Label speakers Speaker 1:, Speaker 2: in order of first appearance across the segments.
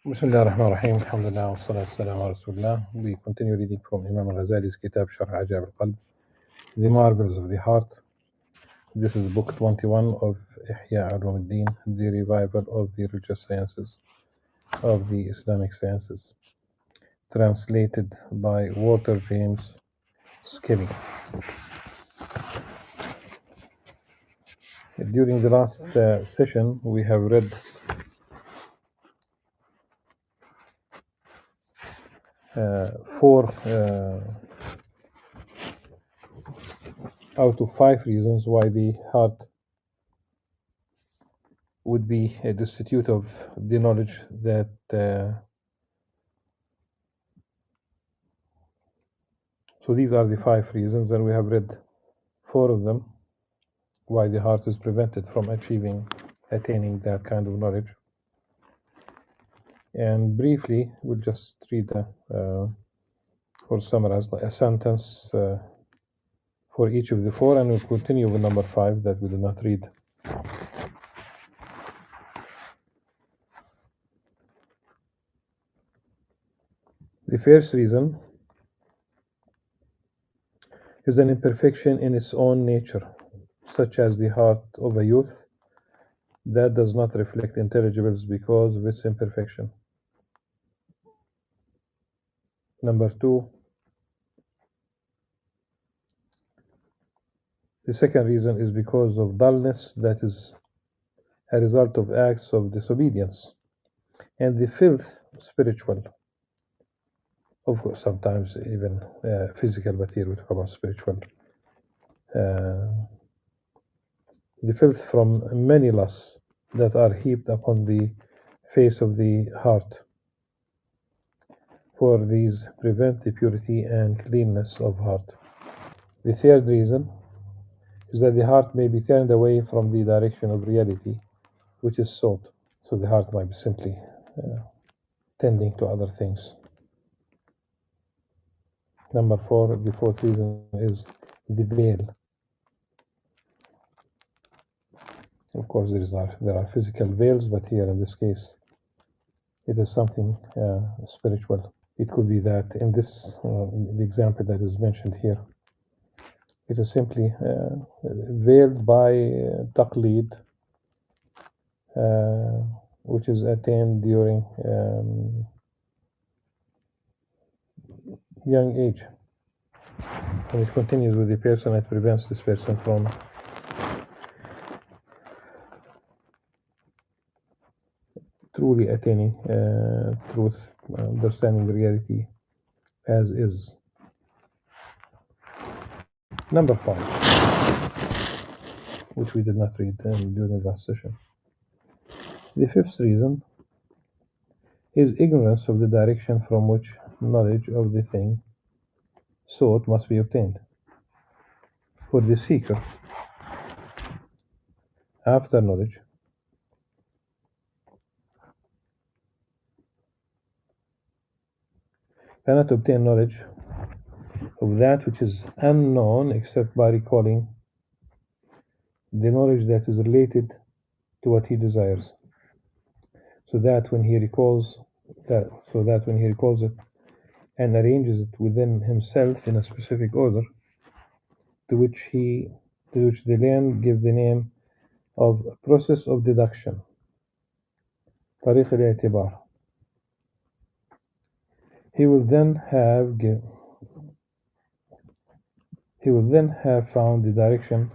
Speaker 1: Bismillah ar-Rahman ar-Rahim, alhamdulillah, wa salatu salam ala Rasulullah. We continue reading from Imam Al-Ghazali's Kitab Sharh Ajab al-Qalb, The Marvels of the Heart. This is book 21 of Ihya al-Din, the revival of the religious sciences, of the Islamic sciences, translated by Walter James Skibby. During the last session, we have read four out of 5 reasons why the heart would be destitute of the knowledge that so these are the 5 reasons, and we have read 4 of them why the heart is prevented from attaining that kind of knowledge. And briefly, we'll just read or summarize a sentence for each of the 4, and we'll continue with number 5 that we did not read. The first reason is an imperfection in its own nature, such as the heart of a youth that does not reflect intelligibles because of its imperfection. Number 2, the second reason is because of dullness that is a result of acts of disobedience and the filth spiritual. Of course, sometimes even physical, but here we talk about spiritual. The filth from many lusts that are heaped upon the face of the heart. For these prevent the purity and cleanness of heart. The third reason is that the heart may be turned away from the direction of reality which is sought. So the heart might be simply tending to other things. Number 4, the fourth reason is the veil. Of course, there are physical veils, but here in this case, it is something spiritual. It could be that in this, the example that is mentioned here, it is simply veiled by taqleed, which is attained during young age. And it continues with the person, it prevents this person from truly attaining truth, understanding reality as is. Number 5, which we did not read during the last session. The fifth reason is ignorance of the direction from which knowledge of the thing sought must be obtained. For the seeker, after knowledge, cannot obtain knowledge of that which is unknown except by recalling the knowledge that is related to what he desires, so that when he recalls it and arranges it within himself in a specific order, to which the learned give the name of process of deduction, طريق الاعتبار. He will then have found the direction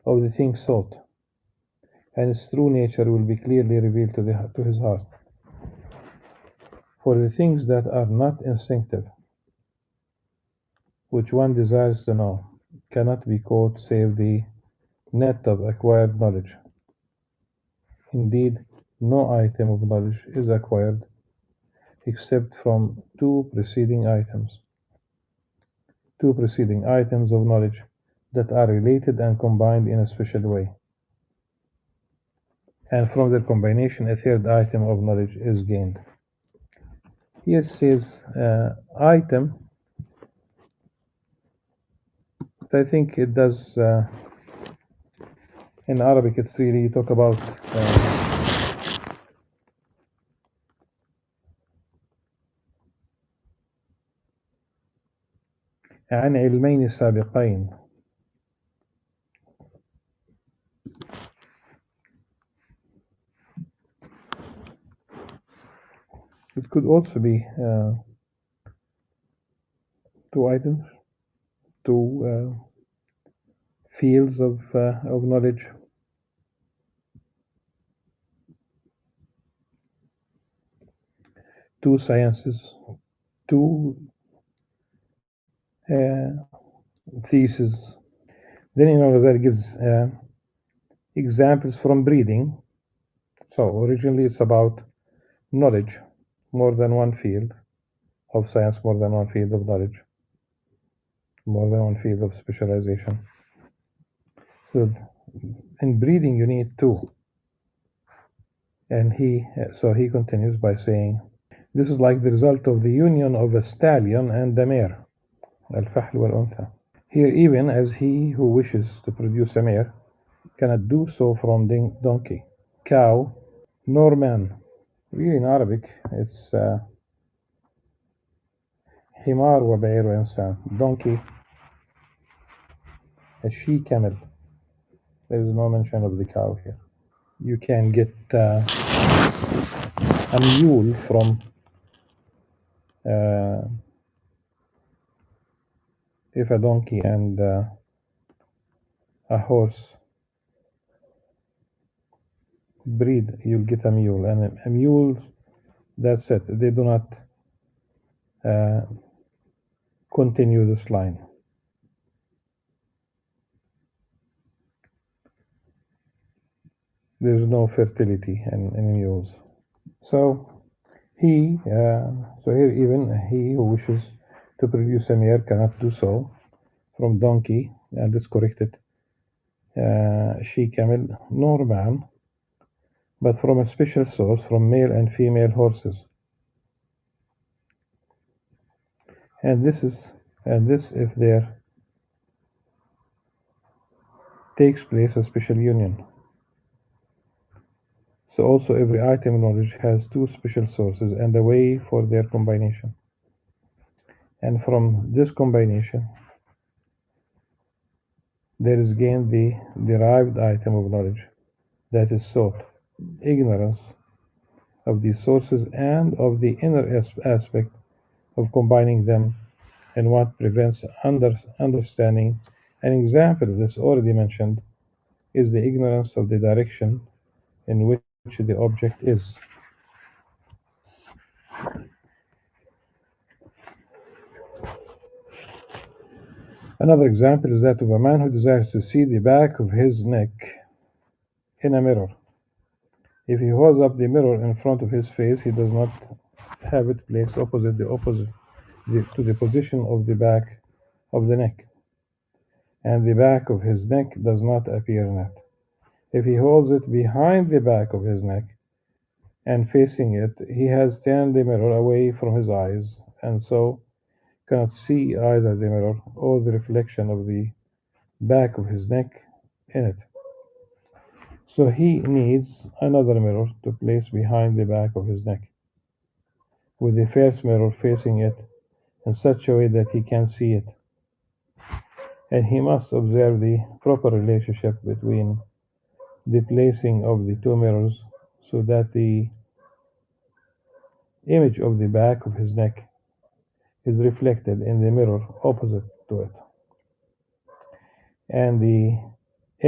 Speaker 1: of the thing sought, and its true nature will be clearly revealed to his heart. For the things that are not instinctive, which one desires to know, cannot be caught save the net of acquired knowledge. Indeed, no item of knowledge is acquired except from 2 preceding items of knowledge that are related and combined in a special way. And from their combination, a 3rd item of knowledge is gained. Here it says item. I think it does, in Arabic, it's really, you talk about عن علمين سابقين. It could also be two items, two fields of knowledge. Two sciences, two theses. Then Imam Ghazali gives examples from breathing. So originally it's about knowledge, more than one field of science, more than one field of knowledge, more than one field of specialization. So in breathing you need two. And he continues by saying, this is like the result of the union of a stallion and a mare, al-fahl wal-untha. Here even as he who wishes to produce a mare cannot do so from donkey, cow, nor man. Really in Arabic it's himar wa ba'ir wa insan, donkey, a she camel. There is no mention of the cow here. You can get a mule from if a donkey and a horse breed, you'll get a mule. And a mule, that's it. They do not continue this line. There's no fertility in mules. So here even he who wishes to produce a mare cannot do so from donkey, and it's corrected, she camel, nor man, but from a special source, from male and female horses. And this if there takes place a special union. So also every item of knowledge has two special sources and a way for their combination. And from this combination, there is gained the derived item of knowledge that is sought. Ignorance of these sources and of the inner aspect of combining them and what prevents understanding. An example of this already mentioned is the ignorance of the direction in which the object is. Another example is that of a man who desires to see the back of his neck in a mirror. If he holds up the mirror in front of his face, he does not have it placed opposite to the position of the back of the neck, and the back of his neck does not appear in it. If he holds it behind the back of his neck and facing it, he has turned the mirror away from his eyes, and so cannot see either the mirror or the reflection of the back of his neck in it. So he needs another mirror to place behind the back of his neck, with the first mirror facing it in such a way that he can see it. And he must observe the proper relationship between the placing of the two mirrors so that the image of the back of his neck is reflected in the mirror opposite to it. And the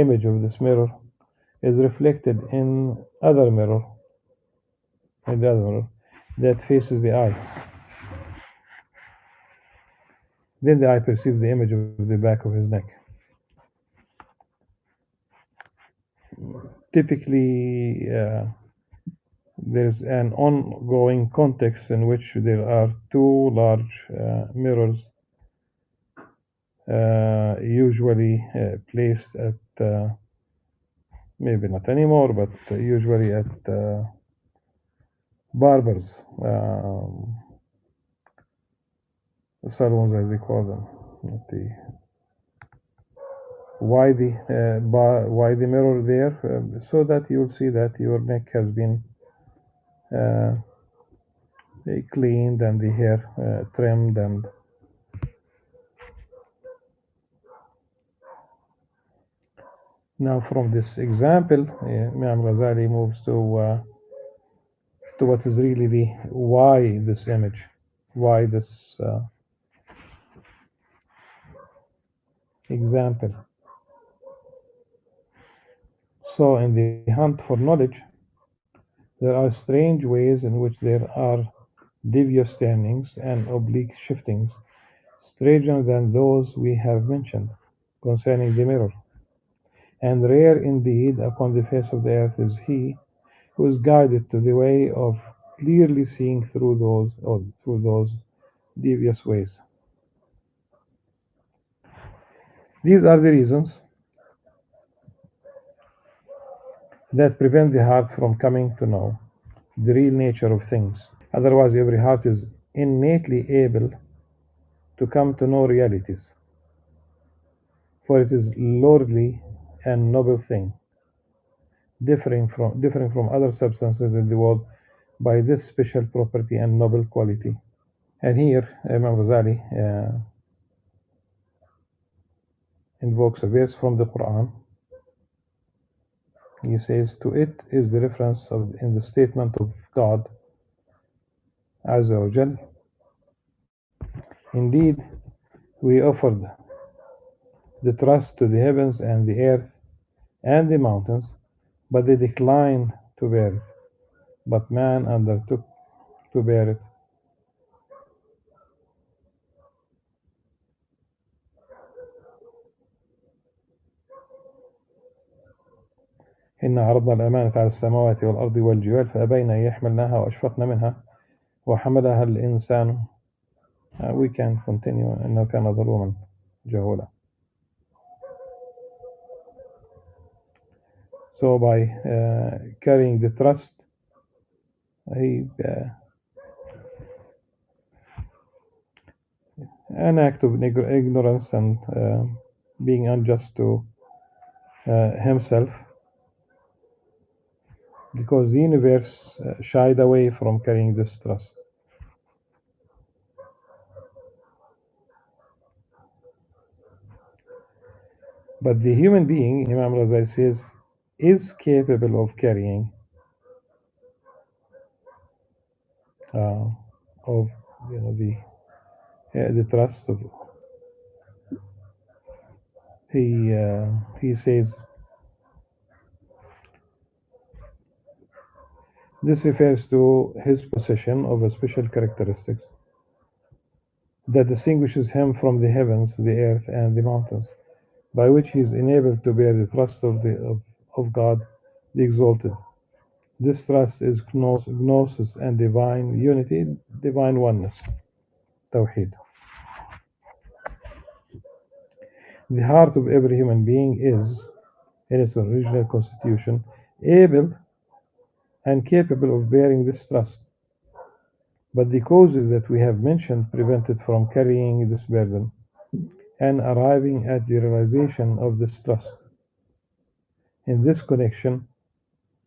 Speaker 1: image of this mirror is reflected in the other mirror that faces the eye. Then the eye perceives the image of the back of his neck. Typically, there's an ongoing context in which there are two large mirrors, usually placed at, maybe not anymore, but usually at barbers, salons as they call them. Why the mirror there? So that you'll see that your neck has been cleaned and the hair trimmed and Now, from this example, Imam Ghazali moves to what is really the why this image, why this example. So, in the hunt for knowledge, there are strange ways in which there are devious turnings and oblique shiftings, stranger than those we have mentioned concerning the mirror. And rare indeed upon the face of the earth is he who is guided to the way of clearly seeing through those devious ways. These are the reasons that prevent the heart from coming to know the real nature of things. Otherwise, every heart is innately able to come to know realities, for it is lordly and noble thing, differing from other substances in the world by this special property and noble quality. And here, Imam Ghazali invokes a verse from the Quran. He says, "To it is the reference in the statement of God, Azza wa Jal. Indeed, we offered the trust to the heavens and the earth and the mountains, but they declined to bear it. But man undertook to bear it." إن عرضنا الأمانة على السماوات والأرض والجبال فأبين أن يحملناها وأشفقن منها وحملها الإنسان. We can continue. إنه كان ظلوما جهولا. So by carrying the trust, he an act of ignorance and being unjust to himself, because the universe shied away from carrying this trust. But the human being, Imam Ghazali says, is capable of carrying of the trust of. He says this refers to his possession of a special characteristics that distinguishes him from the heavens, the earth, and the mountains, by which he is enabled to bear the trust of God the Exalted. This trust is gnosis and divine unity, divine oneness, Tawheed. The heart of every human being is, in its original constitution, able and capable of bearing this trust. But the causes that we have mentioned prevent it from carrying this burden and arriving at the realization of this trust. In this connection,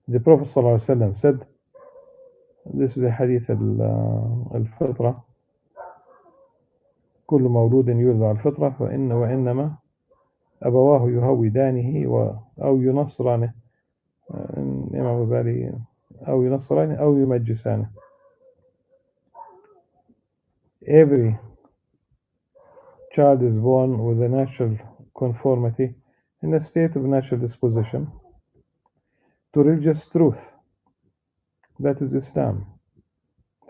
Speaker 1: the Prophet ﷺ said, this is a hadith al-fitra, كل مولود يولد على الفطرة وإنما أبواه يهودانه أو ينصرانه. Imam Ghazali, أو ينصرانه أو يمجسانه. Every child is born with a natural conformity in a state of natural disposition to religious truth, that is Islam,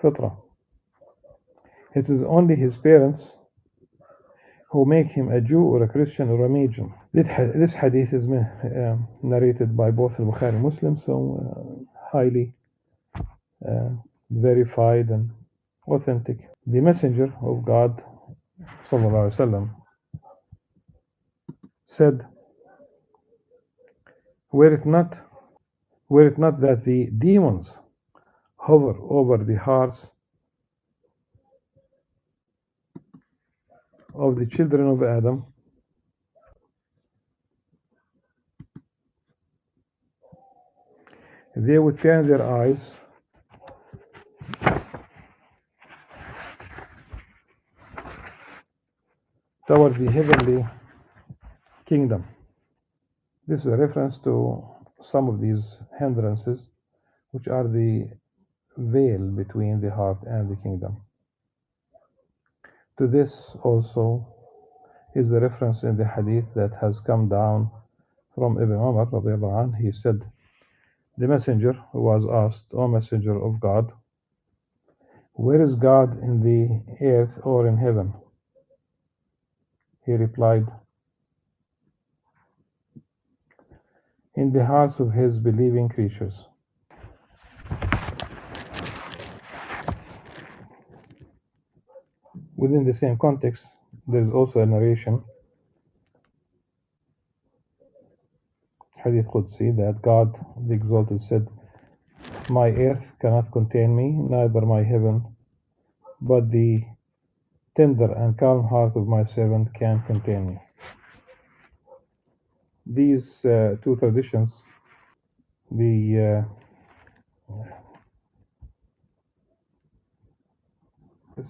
Speaker 1: Fitra. It is only his parents who make him a Jew or a Christian or a Magian. This hadith is narrated by both Al-Bukhari and Muslim, so highly verified and authentic. The Messenger of God sallallahu alaihi wasallam said, were it not that the demons hover over the hearts of the children of Adam, they would turn their eyes toward the heavenly kingdom. This is a reference to some of these hindrances, which are the veil between the heart and the kingdom. To this also is the reference in the hadith that has come down from Ibn Umar radiallahu anh. He said, the messenger was asked, O messenger of God, where is God in the earth or in heaven? He replied, in the hearts of his believing creatures. Within the same context, there is also a narration, Hadith Qudsi, that God the Exalted said, my earth cannot contain me, neither my heaven, but the tender and calm heart of my servant can contain me. These two traditions, the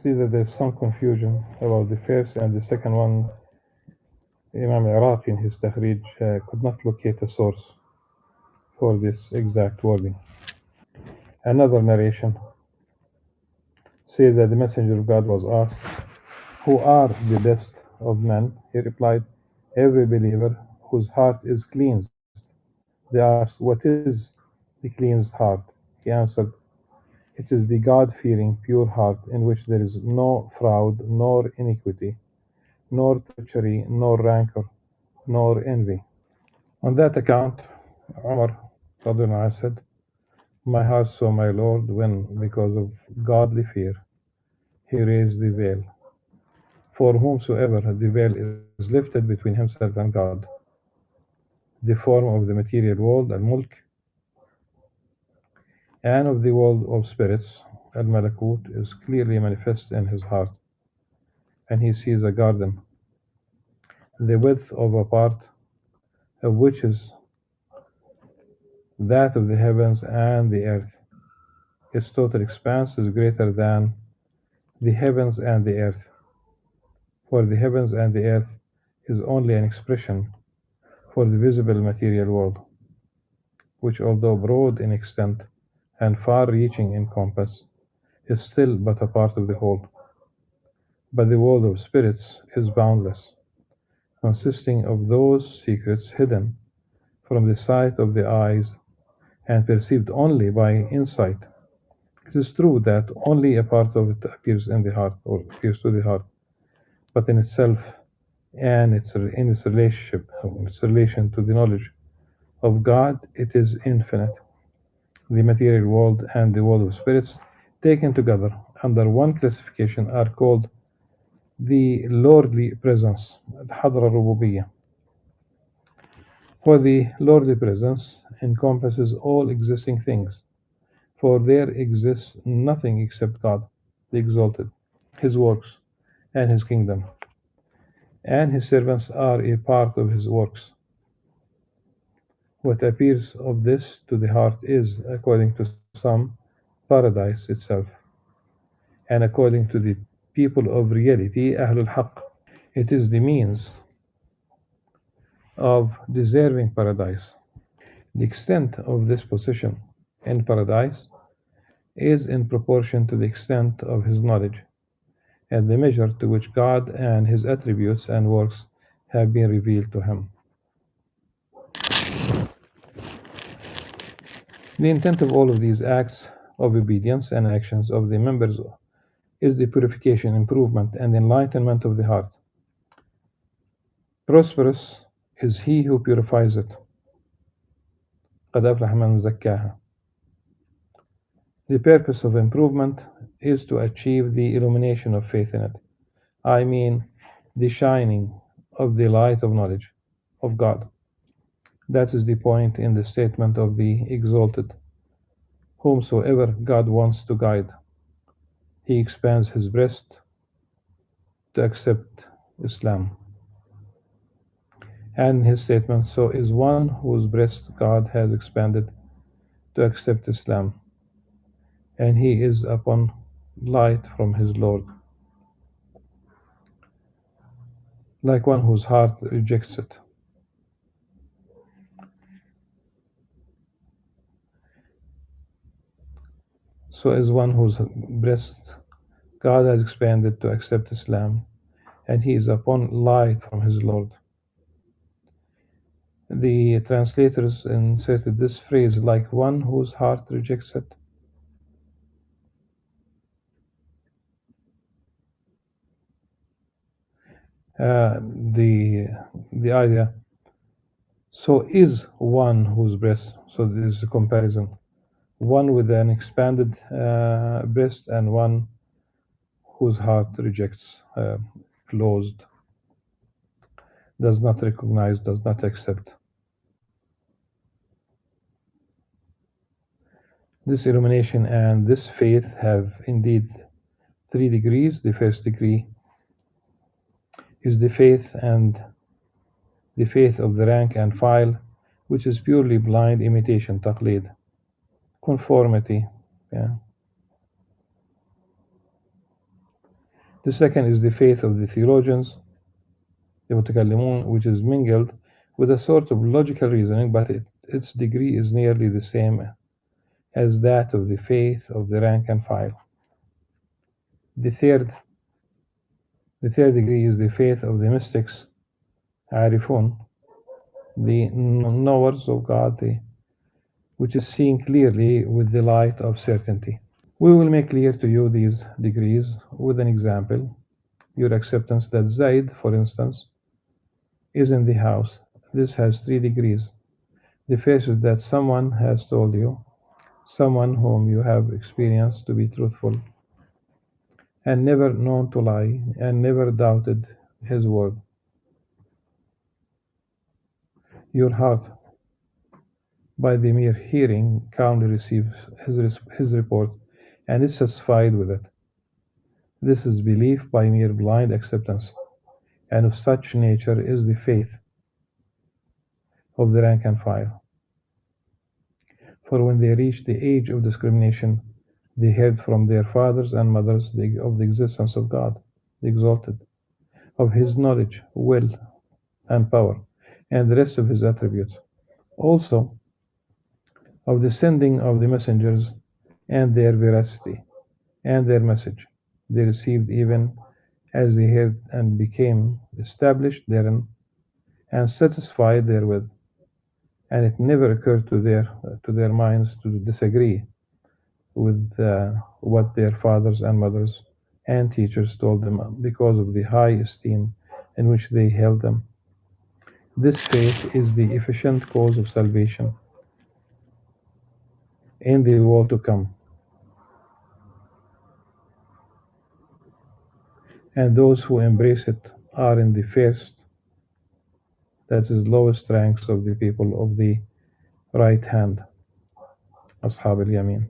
Speaker 1: see that there's some confusion about the first and the second one. Imam Iraqi in his Takhrij could not locate a source for this exact wording. Another narration says that the Messenger of God was asked, who are the best of men? He replied, every believer whose heart is cleansed. They asked, what is the cleansed heart? He answered, it is the God-fearing, pure heart in which there is no fraud, nor iniquity, nor treachery, nor rancor, nor envy. On that account, Umar said, my heart saw my Lord when, because of godly fear, he raised the veil. For whomsoever the veil is lifted between himself and God, the form of the material world, al-mulk, and of the world of spirits, al-malakut, is clearly manifest in his heart, and he sees a garden, the width of a part of which is that of the heavens and the earth. Its total expanse is greater than the heavens and the earth, for the heavens and the earth is only an expression for the visible material world, which, although broad in extent and far-reaching in compass, is still but a part of the whole. But the world of spirits is boundless, consisting of those secrets hidden from the sight of the eyes and perceived only by insight. It is true that only a part of it appears in the heart, or appears to the heart, but in itself and in its relation to the knowledge of God, it is infinite. The material world and the world of spirits, taken together under one classification, are called the lordly presence, al-Hadra Rububiyyah. For the lordly presence encompasses all existing things, for there exists nothing except God, the Exalted, His works, and His kingdom, and His servants are a part of His works. What appears of this to the heart is, according to some, paradise itself, and according to the people of reality, Ahlul Haqq, it is the means of deserving paradise. The extent of this position in paradise is in proportion to the extent of his knowledge, and the measure to which God and his attributes and works have been revealed to him. The intent of all of these acts of obedience and actions of the members is the purification, improvement, and enlightenment of the heart. Prosperous is he who purifies it. قَدْ أَفْلَحَ مَنْ زَكَّاهَا. The purpose of improvement is to achieve the illumination of faith in it. I mean, the shining of the light of knowledge of God. That is the point in the statement of the Exalted. Whomsoever God wants to guide, He expands his breast to accept Islam. And in his statement, so is one whose breast God has expanded to accept Islam, and he is upon light from his Lord, like one whose heart rejects it. So is one whose breast God has expanded to accept Islam, and he is upon light from his Lord. The translators inserted this phrase like one whose heart rejects it. Uh, the the idea. So is one whose breast. So this is a comparison. One with an expanded breast and one whose heart rejects, closed, does not recognize, does not accept. This illumination and this faith have indeed 3 degrees. The first degree is the faith of the rank and file, which is purely blind imitation, taqlid, conformity. Yeah. The second is the faith of the theologians, the mutakallimun, which is mingled with a sort of logical reasoning, but its degree is nearly the same as that of the faith of the rank and file. The third, the third degree is the faith of the mystics, arifun, the knowers of God, which is seen clearly with the light of certainty. We will make clear to you these degrees with an example. Your acceptance that Zaid, for instance, is in the house. This has 3 degrees. The first is that someone has told you, someone whom you have experienced to be truthful, and never known to lie, and never doubted his word. Your heart, by the mere hearing, calmly receives his report and is satisfied with it. This is belief by mere blind acceptance, and of such nature is the faith of the rank and file. For when they reach the age of discrimination, they heard from their fathers and mothers of the existence of God, the exalted, of his knowledge, will, and power, and the rest of his attributes. Also, of the sending of the messengers and their veracity and their message. They received even as they heard and became established therein and satisfied therewith. And it never occurred to their minds to disagree with what their fathers and mothers and teachers told them because of the high esteem in which they held them. This faith is the efficient cause of salvation in the world to come, and those who embrace it are in the first, that is, lowest ranks of the people of the right hand, Ashab al-Yamin,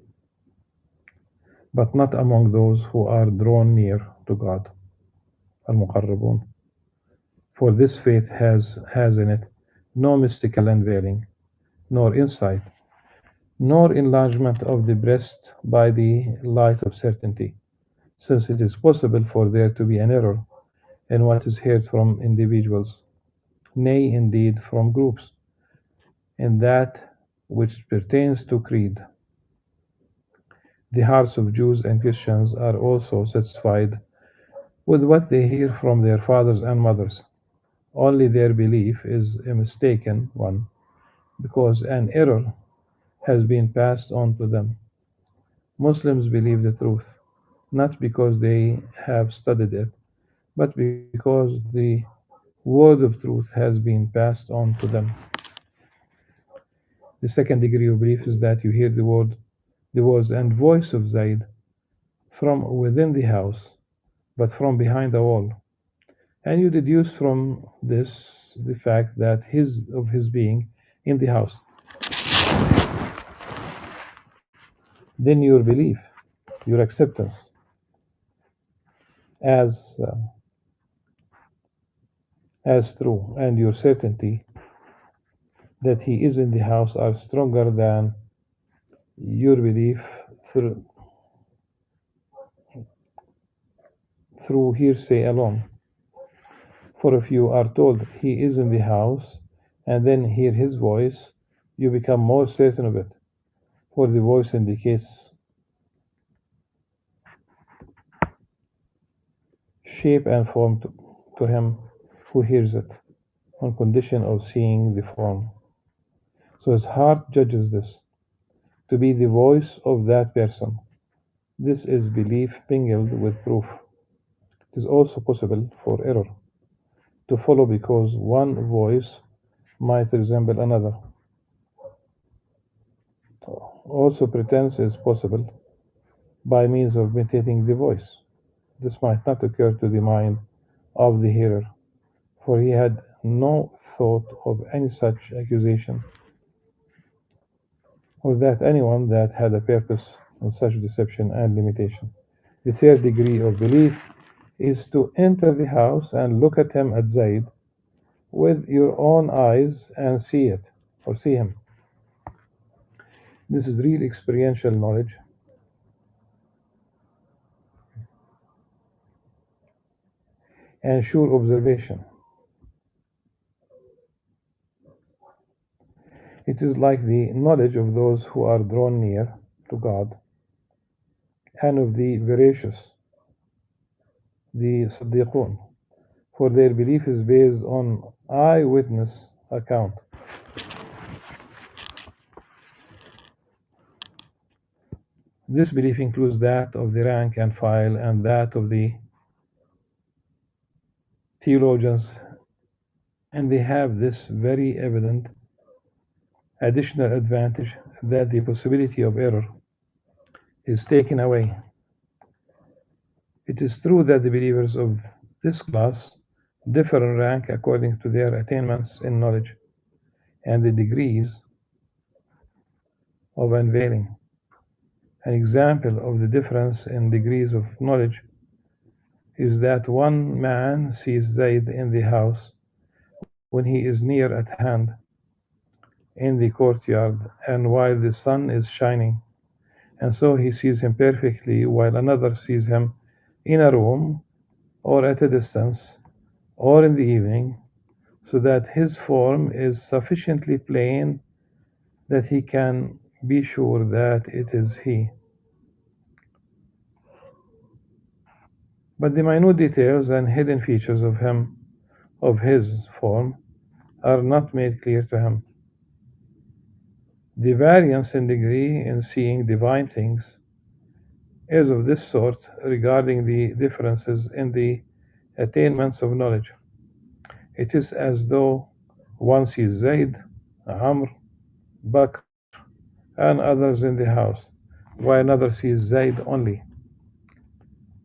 Speaker 1: but not among those who are drawn near to God, al-Muqarrabun. For this faith has in it no mystical unveiling, nor insight, nor enlargement of the breast by the light of certainty, since it is possible for there to be an error in what is heard from individuals, nay, indeed, from groups, in that which pertains to creed. The hearts of Jews and Christians are also satisfied with what they hear from their fathers and mothers. Only their belief is a mistaken one, because an error has been passed on to them. Muslims believe the truth, not because they have studied it, but because the word of truth has been passed on to them. The second degree of belief is that you hear the words and voice of Zaid from within the house, but from behind a wall. And you deduce from this the fact that his being in the house. Then your belief, your acceptance as uh, as true, and your certainty that he is in the house are stronger than your belief through, through hearsay alone. For if you are told he is in the house and then hear his voice, you become more certain of it, for the voice indicates shape and form to him who hears it, on condition of seeing the form. So his heart judges this to be the voice of that person. This is belief mingled with proof. It is also possible for error to follow because one voice might resemble another. Also, pretense is possible by means of imitating the voice. This might not occur to the mind of the hearer, for he had no thought of any such accusation, or that anyone that had a purpose in such deception and limitation. The third degree of belief is to enter the house and look at him at Zaid with your own eyes and see it, or see him. This is real experiential knowledge and sure observation. It is like the knowledge of those who are drawn near to God and of the veracious, the Siddiqun, for their belief is based on eyewitness account. This belief includes that of the rank and file and that of the theologians, and they have this very evident additional advantage that the possibility of error is taken away. It is true that the believers of this class differ in rank according to their attainments in knowledge and the degrees of unveiling. An example of the difference in degrees of knowledge is that one man sees Zayd in the house when he is near at hand in the courtyard and while the sun is shining, and so he sees him perfectly, while another sees him in a room or at a distance or in the evening, so that his form is sufficiently plain that he can be sure that it is he. But the minute details and hidden features of his form, are not made clear to him. The variance in degree in seeing divine things is of this sort regarding the differences in the attainments of knowledge. It is as though one sees Zayd, Amr, Bakr, and others in the house, while another sees Zayd only.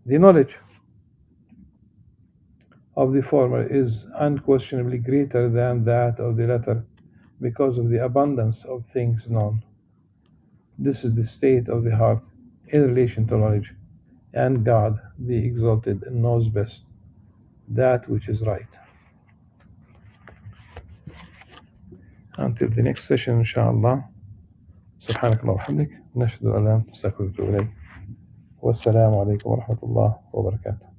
Speaker 1: The knowledge of the former is unquestionably greater than that of the latter because of the abundance of things known. This is the state of the heart in relation to knowledge, and God, the Exalted, knows best that which is right. Until the next session, inshallah. سبحانك اللهم وبحمدك نشهد أن لا إله إلا أنت نستغفرك ونتوب إليك والسلام عليكم ورحمة الله وبركاته.